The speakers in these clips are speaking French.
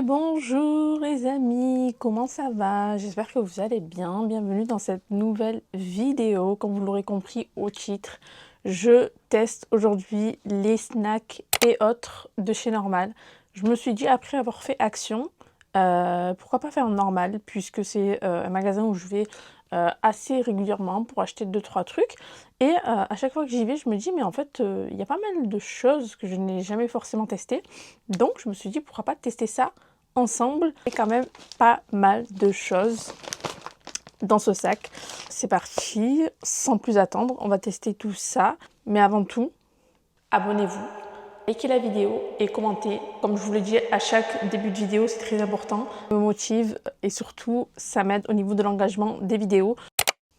Bonjour les amis, comment ça va? J'espère que vous allez bien. Bienvenue dans cette nouvelle vidéo. Comme vous l'aurez compris au titre, je teste aujourd'hui les snacks et autres de chez Normal. Je me suis dit, après avoir fait Action, pourquoi pas faire Normal, puisque c'est un magasin où je vais assez régulièrement pour acheter 2-3 trucs. Et à chaque fois que j'y vais, je me dis, mais en fait, il y a pas mal de choses que je n'ai jamais forcément testées. Donc, je me suis dit, pourquoi pas tester ça ensemble. Il y a quand même pas mal de choses dans ce sac. C'est parti, sans plus attendre, on va tester tout ça. Mais avant tout, abonnez-vous, likez la vidéo et commentez. Comme je vous l'ai dit à chaque début de vidéo, c'est très important. Ça me motive et surtout, ça m'aide au niveau de l'engagement des vidéos.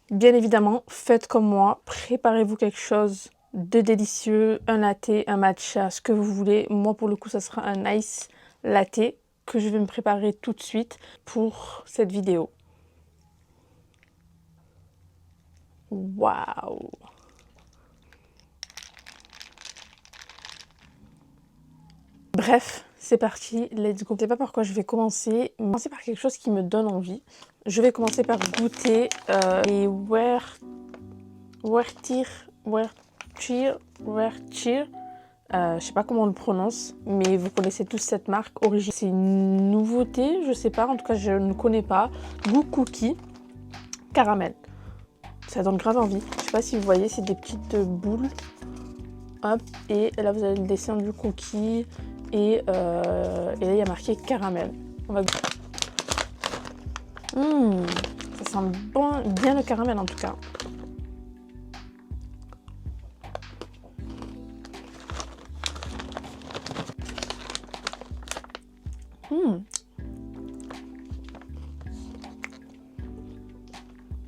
Bien évidemment, faites comme moi, préparez-vous quelque chose de délicieux, un latte, un matcha, ce que vous voulez. Moi, pour le coup, ça sera un ice latte que je vais me préparer tout de suite pour cette vidéo. Waouh! Bref, c'est parti, let's go. Je ne sais pas par quoi je vais commencer. Je vais commencer par quelque chose qui me donne envie. Je vais commencer par goûter les Werthir. Je sais pas comment on le prononce, mais vous connaissez tous cette marque origine. C'est une nouveauté, je sais pas, en tout cas je ne connais pas. Goût cookie, caramel. Ça donne grave envie. Je sais pas si vous voyez, c'est des petites boules. Hop, et là vous avez le dessin du cookie et là il y a marqué caramel. On va goûter. Ça sent bon, bien le caramel en tout cas.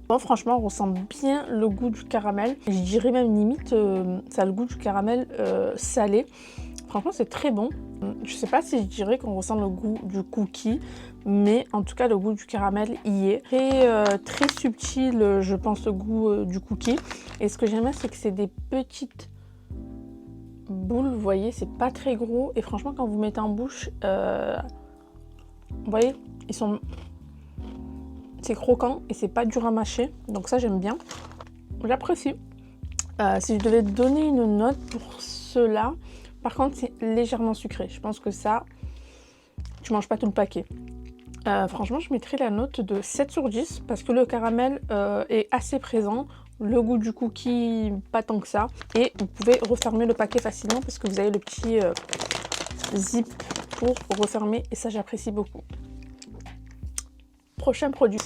Bon, franchement, on ressent bien le goût du caramel. Je dirais même limite, ça a le goût du caramel salé. Franchement, c'est très bon. Je sais pas si je dirais qu'on ressent le goût du cookie, mais en tout cas, le goût du caramel y est. Très subtil, je pense, le goût du cookie. Et ce que j'aime bien, c'est que c'est des petites boules, vous voyez, c'est pas très gros. Et franchement, quand vous mettez en bouche, vous voyez, ils sont... C'est croquant et c'est pas dur à mâcher, donc ça j'aime bien, j'apprécie. Si je devais donner une note pour cela, par contre c'est légèrement sucré, je pense que ça, tu manges pas tout le paquet. Franchement je mettrais la note de 7 sur 10 parce que le caramel est assez présent, le goût du cookie pas tant que ça, et vous pouvez refermer le paquet facilement parce que vous avez le petit zip pour refermer et ça j'apprécie beaucoup. Prochain produit,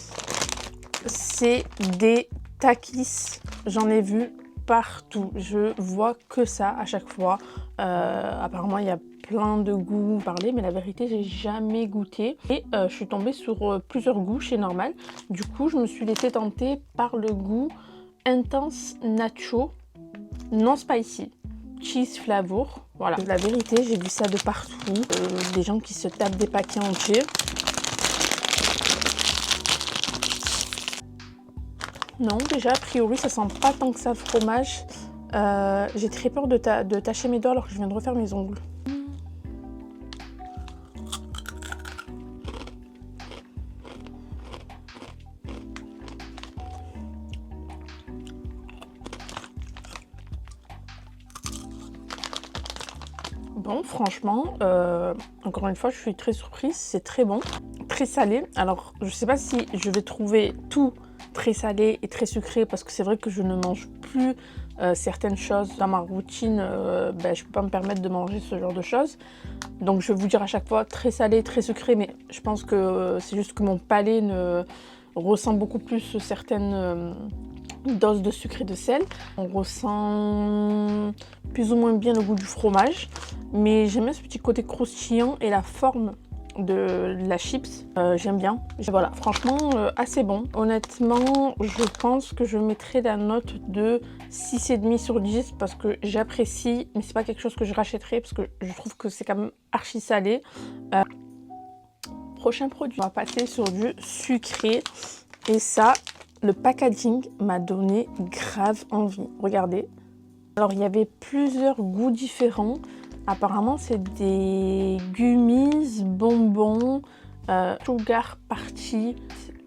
c'est des Takis. J'en ai vu partout. Je vois que ça à chaque fois. Apparemment, il y a plein de goûts parlés, mais la vérité, j'ai jamais goûté. Et je suis tombée sur plusieurs goûts chez Normal. Du coup, je me suis laissée tenter par le goût Intense Nacho non spicy. Cheese flavor. Voilà. La vérité, j'ai vu ça de partout. Des gens qui se tapent des paquets entiers. Non, déjà, a priori, ça sent pas tant que ça le fromage. J'ai très peur de tâcher mes doigts alors que je viens de refaire mes ongles. Bon, franchement, encore une fois, je suis très surprise. C'est très bon, très salé. Alors, je sais pas si je vais trouver tout très salé et très sucré parce que c'est vrai que je ne mange plus certaines choses dans ma routine. Je peux pas me permettre de manger ce genre de choses. Donc, je vais vous dire à chaque fois très salé, très sucré, mais je pense que c'est juste que mon palais ne ressent beaucoup plus certaines doses de sucre et de sel. On ressent plus ou moins bien le goût du fromage, mais j'aime bien ce petit côté croustillant et la forme de la chips, j'aime bien. Voilà, franchement assez bon. Honnêtement, je pense que je mettrai la note de 6,5 sur 10 parce que j'apprécie, mais c'est pas quelque chose que je rachèterai parce que je trouve que c'est quand même archi salé. Prochain produit, on va passer sur du sucré et ça, le packaging m'a donné grave envie. Regardez. Alors il y avait plusieurs goûts différents. Apparemment, c'est des gummies, bonbons, sugar party,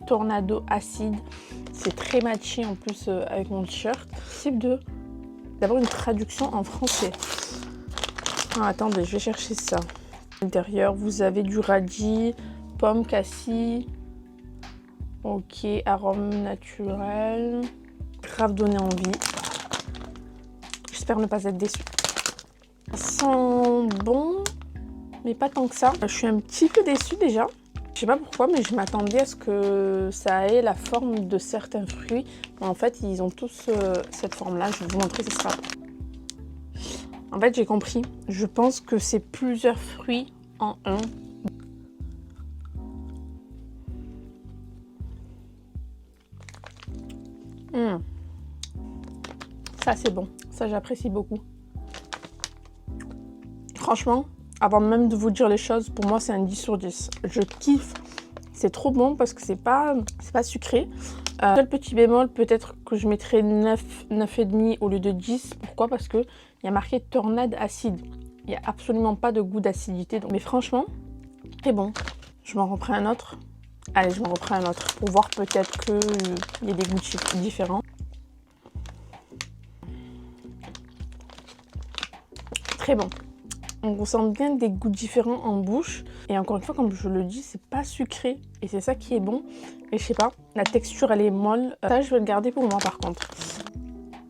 tornado acide. C'est très matchy en plus avec mon t-shirt. Possible d'avoir une traduction en français. Ah, attendez, je vais chercher ça. À l'intérieur, vous avez du radis, pomme, cassis. Ok, arôme naturel. Grave donné envie. J'espère ne pas être déçue. Ça sent bon, mais pas tant que ça. Je suis un petit peu déçue déjà. Je sais pas pourquoi, mais je m'attendais à ce que ça ait la forme de certains fruits. Mais en fait, ils ont tous cette forme-là. Je vais vous montrer, ce sera. En fait, j'ai compris. Je pense que c'est plusieurs fruits en un. Ça, c'est bon. Ça, j'apprécie beaucoup. Franchement, avant même de vous dire les choses, pour moi, c'est un 10 sur 10. Je kiffe. C'est trop bon parce que c'est pas sucré. Seul petit bémol, peut-être que je mettrais 9, 9,5 au lieu de 10. Pourquoi? Parce qu'il y a marqué tornade acide. Il n'y a absolument pas de goût d'acidité. Mais franchement, très bon. Je m'en reprends un autre. Allez, je m'en reprends un autre pour voir peut-être qu'il y a des goûts différents. Très bon. On ressent bien des goûts différents en bouche. Et encore une fois, comme je le dis, c'est pas sucré. Et c'est ça qui est bon. Et je sais pas, la texture, elle est molle. Ça, je vais le garder pour moi par contre.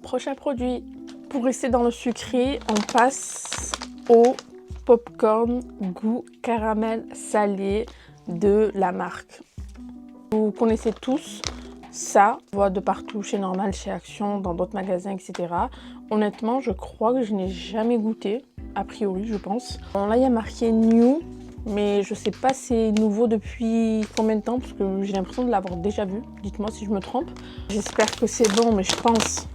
Prochain produit. Pour rester dans le sucré, on passe au popcorn goût caramel salé de la marque. Vous connaissez tous ça. On voit de partout, chez Normal, chez Action, dans d'autres magasins, etc. Honnêtement, je crois que je n'ai jamais goûté. A priori, je pense. Bon, là, il y a marqué New, mais je sais pas c'est nouveau depuis combien de temps, parce que j'ai l'impression de l'avoir déjà vu. Dites-moi si je me trompe. J'espère que c'est bon, mais je pense.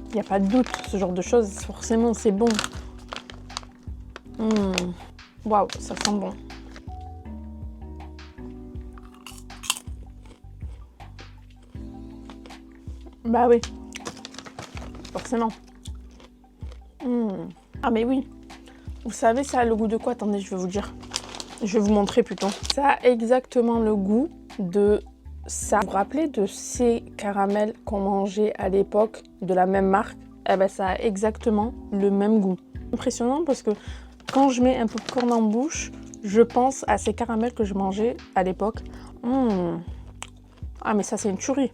Il n'y a pas de doute, ce genre de choses, forcément, c'est bon. Waouh, ça sent bon. Bah oui, forcément. Ah mais oui, vous savez ça a le goût de quoi? Attendez, je vais vous dire. Je vais vous montrer plutôt. Ça a exactement le goût de ça. Vous vous rappelez de ces caramels qu'on mangeait à l'époque de la même marque? Eh ben ça a exactement le même goût. Impressionnant parce que quand je mets un popcorn en bouche, je pense à ces caramels que je mangeais à l'époque. Ah mais ça c'est une tuerie.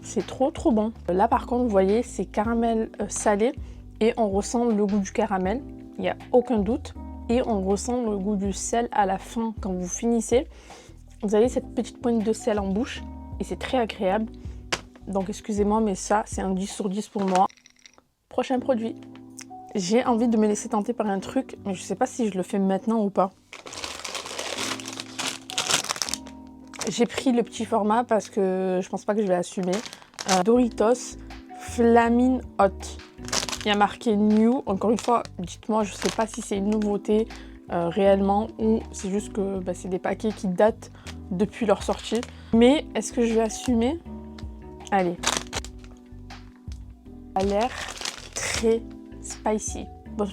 C'est trop bon. Là par contre, vous voyez, c'est caramel salé et on ressent le goût du caramel. Il n'y a aucun doute. Et on ressent le goût du sel à la fin. Quand vous finissez, vous avez cette petite pointe de sel en bouche et c'est très agréable. Donc excusez-moi, mais ça, c'est un 10 sur 10 pour moi. Prochain produit. J'ai envie de me laisser tenter par un truc, mais je ne sais pas si je le fais maintenant ou pas. J'ai pris le petit format parce que je pense pas que je vais assumer. Doritos Flamin' Hot. Il y a marqué New. Encore une fois, dites-moi, je sais pas si c'est une nouveauté réellement ou c'est juste que c'est des paquets qui datent depuis leur sortie. Mais est-ce que je vais assumer? Allez. Ça a l'air très spicy. Bon.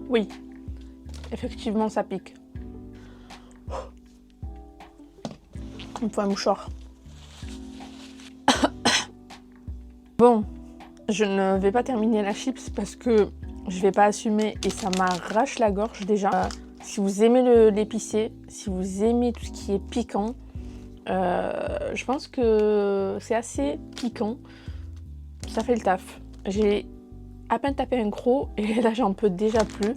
Oui, effectivement, ça pique. Il me faut un mouchoir. Bon, je ne vais pas terminer la chips parce que je vais pas assumer et ça m'arrache la gorge déjà. Si vous aimez l'épicé, si vous aimez tout ce qui est piquant, je pense que c'est assez piquant. Ça fait le taf. J'ai à peine tapé un croc et là j'en peux déjà plus.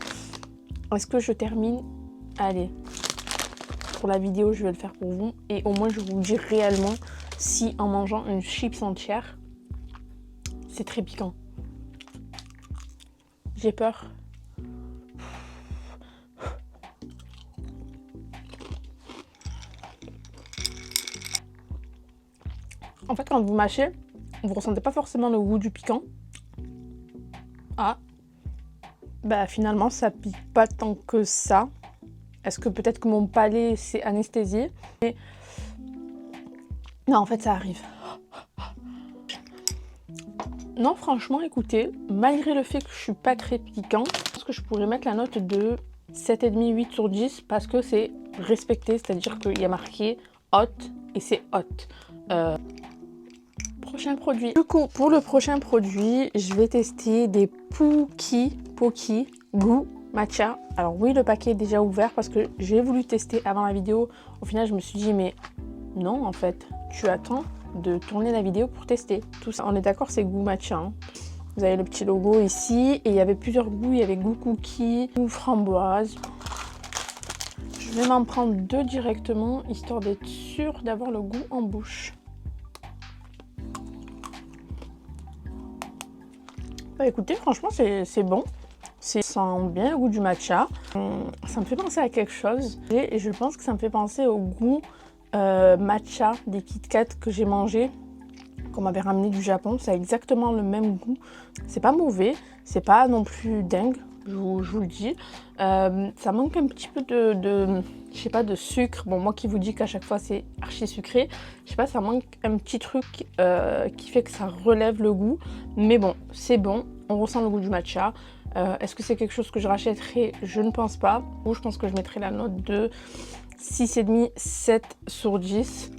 Est-ce que je termine? Allez. Pour la vidéo, je vais le faire pour vous. Et au moins, je vous dis réellement si en mangeant une chips entière, c'est très piquant. J'ai peur. En fait, quand vous mâchez, vous ressentez pas forcément le goût du piquant. Ah, bah finalement, ça pique pas tant que ça. Est-ce que peut-être que mon palais s'est anesthésié? Mais non, en fait, ça arrive. Non, franchement, écoutez, malgré le fait que je suis pas très piquant, je pense que je pourrais mettre la note de 7,5, 8 sur 10 parce que c'est respecté, c'est-à-dire qu'il y a marqué hot et c'est hot. Prochain produit. Du coup, pour le prochain produit, je vais tester des Pocky goût matcha. Alors oui, le paquet est déjà ouvert parce que j'ai voulu tester avant la vidéo. Au final, je me suis dit, mais non, en fait, tu attends de tourner la vidéo pour tester. Tout ça, on est d'accord, c'est goût matcha. Hein. Vous avez le petit logo ici et il y avait plusieurs goûts. Il y avait goût cookie, goût framboise. Je vais m'en prendre 2 directement, histoire d'être sûre d'avoir le goût en bouche. Bah écoutez, franchement, c'est bon. Ça sent bien le goût du matcha. Ça me fait penser à quelque chose. Et je pense que ça me fait penser au goût matcha des Kit Kat que j'ai mangé, qu'on m'avait ramené du Japon. C'est exactement le même goût. C'est pas mauvais, c'est pas non plus dingue, je vous le dis. Ça manque un petit peu de je sais pas, de sucre. Bon, moi qui vous dis qu'à chaque fois c'est archi sucré, je sais pas, ça manque un petit truc qui fait que ça relève le goût. Mais bon, c'est bon, on ressent le goût du matcha. Est-ce que c'est quelque chose que je rachèterai? Je ne pense pas. Ou je pense que je mettrai la note de 6,5, 7 sur 10.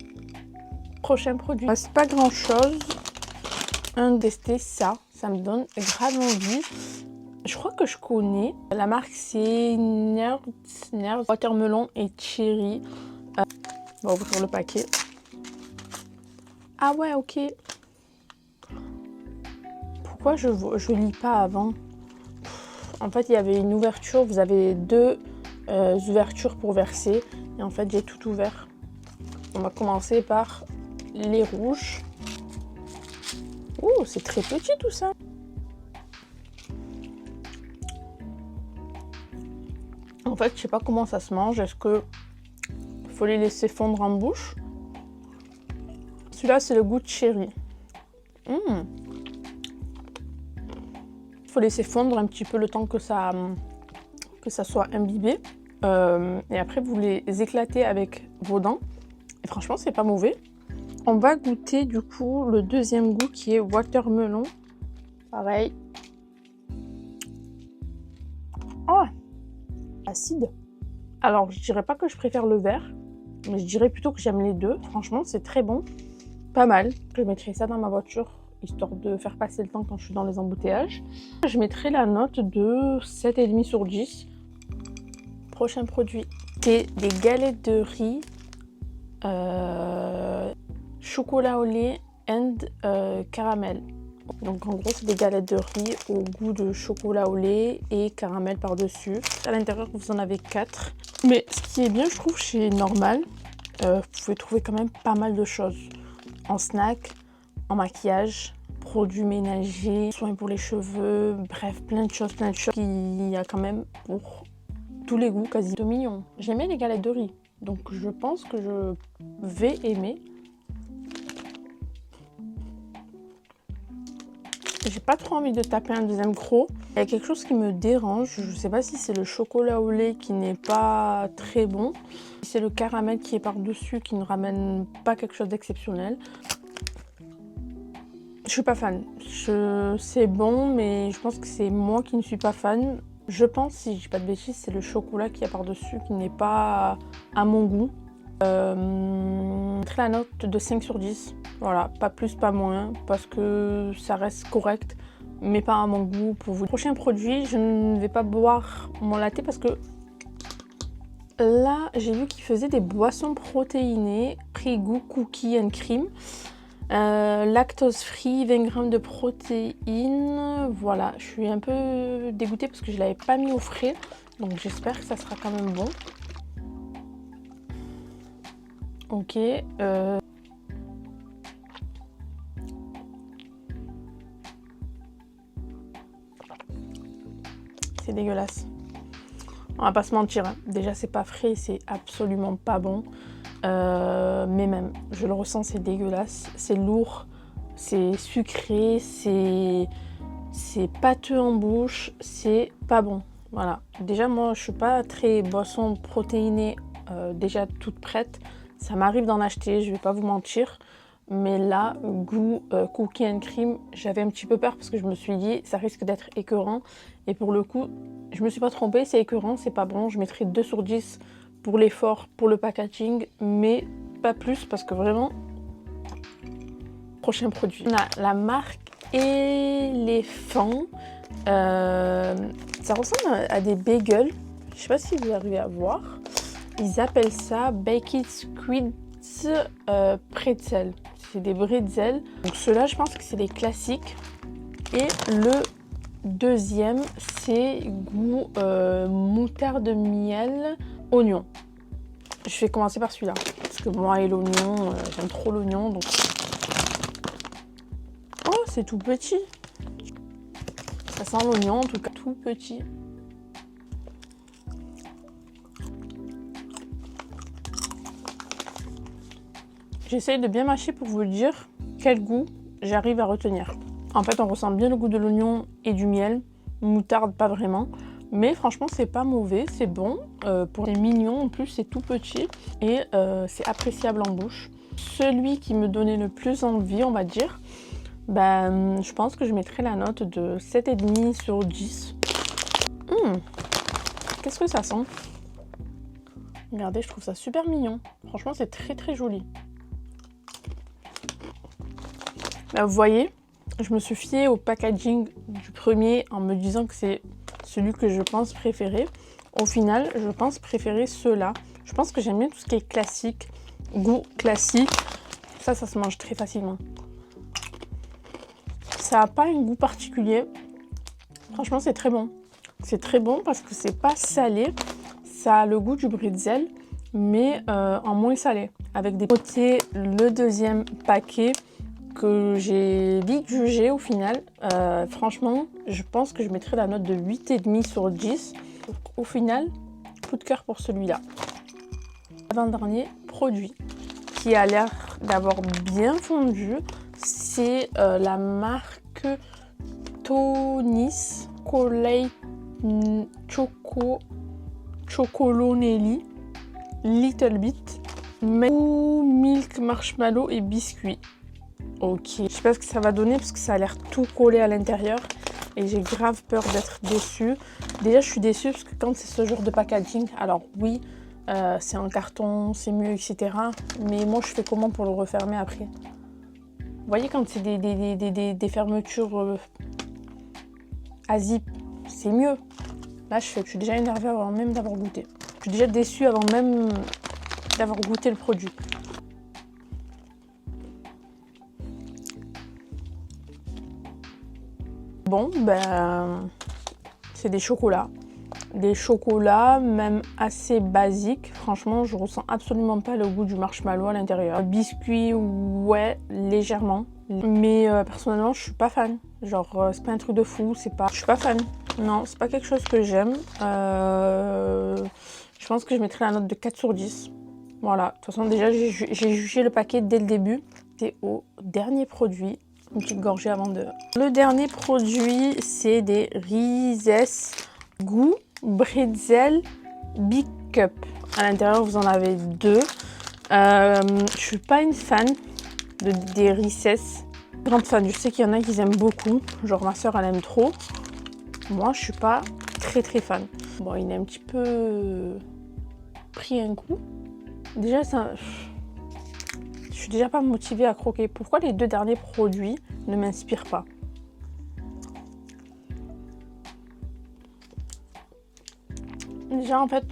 Prochain produit. C'est pas grand chose. Tester ça me donne grave envie. Je crois que je connais. La marque c'est Nerds, Watermelon et Cherry. On va ouvrir le paquet. Ah ouais, ok. Pourquoi je lis pas avant? En fait, il y avait une ouverture. Vous avez 2 ouvertures pour verser. Et en fait, j'ai tout ouvert. On va commencer par les rouges. Oh, c'est très petit tout ça. En fait, je sais pas comment ça se mange. Est-ce que faut les laisser fondre en bouche? Celui-là, c'est le goût de cherry. Faut laisser fondre un petit peu le temps que ça soit imbibé. Et après, vous les éclatez avec vos dents. Et franchement, c'est pas mauvais. On va goûter du coup le deuxième goût qui est watermelon. Pareil. Oh, acide. Alors, je dirais pas que je préfère le vert, mais je dirais plutôt que j'aime les deux. Franchement, c'est très bon. Pas mal. Je mettrai ça dans ma voiture, histoire de faire passer le temps quand je suis dans les embouteillages. Je mettrai la note de 7,5 sur 10. Prochain produit, c'est des galettes de riz chocolat au lait and caramel. Donc en gros, c'est des galettes de riz au goût de chocolat au lait et caramel par-dessus. À l'intérieur, vous en avez 4. Mais ce qui est bien, je trouve, chez Normal, vous pouvez trouver quand même pas mal de choses. En snack, en maquillage, produits ménagers, soins pour les cheveux, bref, plein de choses qu'il y a quand même pour tous les goûts, quasi 2 millions. J'aimais les galettes de riz, donc je pense que je vais aimer. J'ai pas trop envie de taper un deuxième croc. Il y a quelque chose qui me dérange. Je sais pas si c'est le chocolat au lait qui n'est pas très bon. Si c'est le caramel qui est par-dessus qui ne ramène pas quelque chose d'exceptionnel. Je suis pas fan. C'est bon, mais je pense que c'est moi qui ne suis pas fan. Je pense, si je dis pas de bêtises, c'est le chocolat qui est par-dessus qui n'est pas à mon goût. Je mettrai la note de 5 sur 10. Voilà, pas plus, pas moins, parce que ça reste correct, mais pas à mon goût pour vous. Prochain produit, je ne vais pas boire mon latte parce que là, j'ai vu qu'ils faisaient des boissons protéinées, prix goût cookie and cream. Lactose free, 20 g de protéines. Voilà, je suis un peu dégoûtée parce que je ne l'avais pas mis au frais, donc j'espère que ça sera quand même bon. Ok. C'est dégueulasse. On va pas se mentir. Hein. Déjà, c'est pas frais, c'est absolument pas bon. Mais même, je le ressens, c'est dégueulasse. C'est lourd, c'est sucré, c'est pâteux en bouche, c'est pas bon. Voilà. Déjà, moi, je suis pas très boisson protéinée déjà toute prête. Ça m'arrive d'en acheter, je vais pas vous mentir. Mais là, goût cookie and cream, j'avais un petit peu peur parce que je me suis dit, ça risque d'être écœurant. Et pour le coup, je me suis pas trompée, c'est écœurant, c'est pas bon. Je mettrai 2 sur 10 pour l'effort, pour le packaging, mais pas plus parce que vraiment, prochain produit. On a la marque Éléphant. Ça ressemble à des bagels. Je sais pas si vous arrivez à voir. Ils appellent ça Baked Squid Pretzel. C'est des bretzels. Donc ceux-là, je pense que c'est les classiques. Et le deuxième, c'est goût moutarde miel oignon. Je vais commencer par celui-là parce que moi et l'oignon, j'aime trop l'oignon. Donc... Oh, c'est tout petit. Ça sent l'oignon, en tout cas tout petit. J'essaye de bien mâcher pour vous dire quel goût j'arrive à retenir. En fait, on ressent bien le goût de l'oignon et du miel. Moutarde, pas vraiment. Mais franchement, c'est pas mauvais, c'est bon. Pour les mignons, en plus, c'est tout petit. Et c'est appréciable en bouche. Celui qui me donnait le plus envie, on va dire, ben, je pense que je mettrai la note de 7,5 sur 10. Qu'est-ce que ça sent? Regardez, je trouve ça super mignon. Franchement, c'est très très joli. Là, vous voyez, je me suis fiée au packaging du premier en me disant que c'est celui que je pense préférer. Au final, je pense préférer ceux-là. Je pense que j'aime bien tout ce qui est classique, goût classique. Ça se mange très facilement. Ça n'a pas un goût particulier. Franchement, c'est très bon. C'est très bon parce que c'est pas salé. Ça a le goût du bretzel, mais en moins salé. Avec des côtés, le deuxième paquet que j'ai vite jugé au final. Franchement, je pense que je mettrai la note de 8,5 sur 10. Donc, au final, coup de cœur pour celui-là. Avant-dernier produit qui a l'air d'avoir bien fondu, c'est la marque Tonis Chocolonelli Little Bit Milk Marshmallow et biscuit. Ok, je sais pas ce que ça va donner parce que ça a l'air tout collé à l'intérieur et j'ai grave peur d'être déçue. Déjà, je suis déçue parce que quand c'est ce genre de packaging, alors oui, c'est en carton, c'est mieux, etc. Mais moi, je fais comment pour le refermer après? Vous voyez, quand c'est des fermetures à zip, c'est mieux. Là, je suis déjà énervée avant même d'avoir goûté. Je suis déjà déçue avant même d'avoir goûté le produit. Bon, ben, c'est des chocolats. Des chocolats, même assez basiques. Franchement, je ressens absolument pas le goût du marshmallow à l'intérieur. Biscuit, ouais, légèrement. Mais personnellement, je suis pas fan. Genre, c'est pas un truc de fou, c'est pas... Je suis pas fan. Non, c'est pas quelque chose que j'aime. Je pense que je mettrai la note de 4 sur 10. Voilà, de toute façon, déjà, j'ai jugé le paquet dès le début. C'est au dernier produit. Une petite gorgée avant de... Le dernier produit, c'est des Reese's Goût Bretzel Big Cup. À l'intérieur, vous en avez 2. Je suis pas une fan des Reese's. Grande fan, je sais qu'il y en a qui aiment beaucoup. Genre ma soeur, elle aime trop. Moi, je suis pas très fan. Bon, il est un petit peu pris un coup. Déjà, ça... Je suis déjà pas motivée à croquer. Pourquoi les 2 derniers produits ne m'inspirent pas? Déjà, en fait,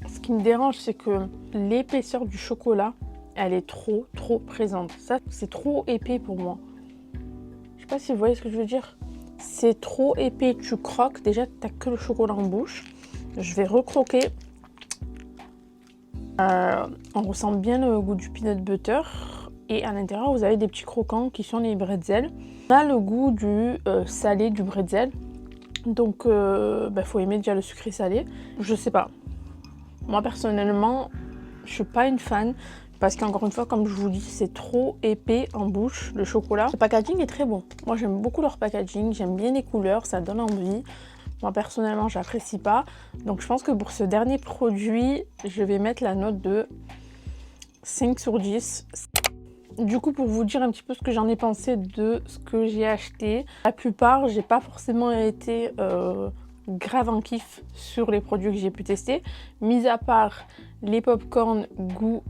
ce qui me dérange, c'est que l'épaisseur du chocolat, elle est trop présente. Ça, c'est trop épais pour moi. Je sais pas si vous voyez ce que je veux dire. C'est trop épais. Tu croques, déjà, t'as que le chocolat en bouche. Je vais recroquer. On ressent bien le goût du peanut butter. Et à l'intérieur, vous avez des petits croquants qui sont les bretzels. On a le goût du salé du bretzel. Donc, faut aimer déjà le sucré salé. Je sais pas. Moi, personnellement, je suis pas une fan. Parce qu'encore une fois, comme je vous dis, c'est trop épais en bouche, le chocolat. Le packaging est très bon. Moi, j'aime beaucoup leur packaging. J'aime bien les couleurs, ça donne envie. Moi personnellement j'apprécie pas. Donc je pense que pour ce dernier produit, je vais mettre la note de 5 sur 10. Du coup, pour vous dire un petit peu ce que j'en ai pensé de ce que j'ai acheté, la plupart, j'ai pas forcément été grave en kiff sur les produits que j'ai pu tester, mis à part les popcorn goût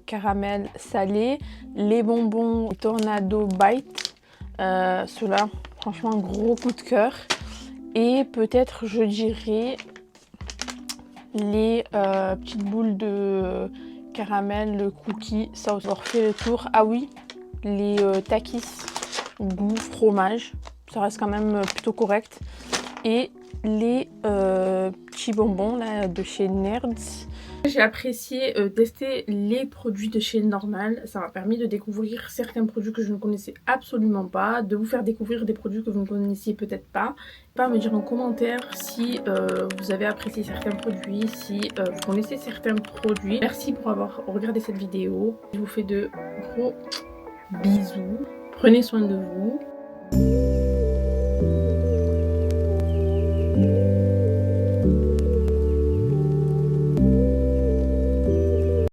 caramel salé, les bonbons Tornado Bite, ceux-là, franchement, gros coup de cœur. Et peut-être, je dirais, les petites boules de caramel, le cookie, ça va avoir fait le tour. Ah oui, les takis goût fromage, ça reste quand même plutôt correct. Et les petits bonbons là, de chez Nerds. J'ai apprécié tester les produits de chez Normal. Ça m'a permis de découvrir certains produits que je ne connaissais absolument pas, de vous faire découvrir des produits que vous ne connaissiez peut-être pas. Pas me dire en commentaire si vous avez apprécié certains produits, si vous connaissez certains produits. Merci pour avoir regardé cette vidéo. Je vous fais de gros bisous. Prenez soin de vous.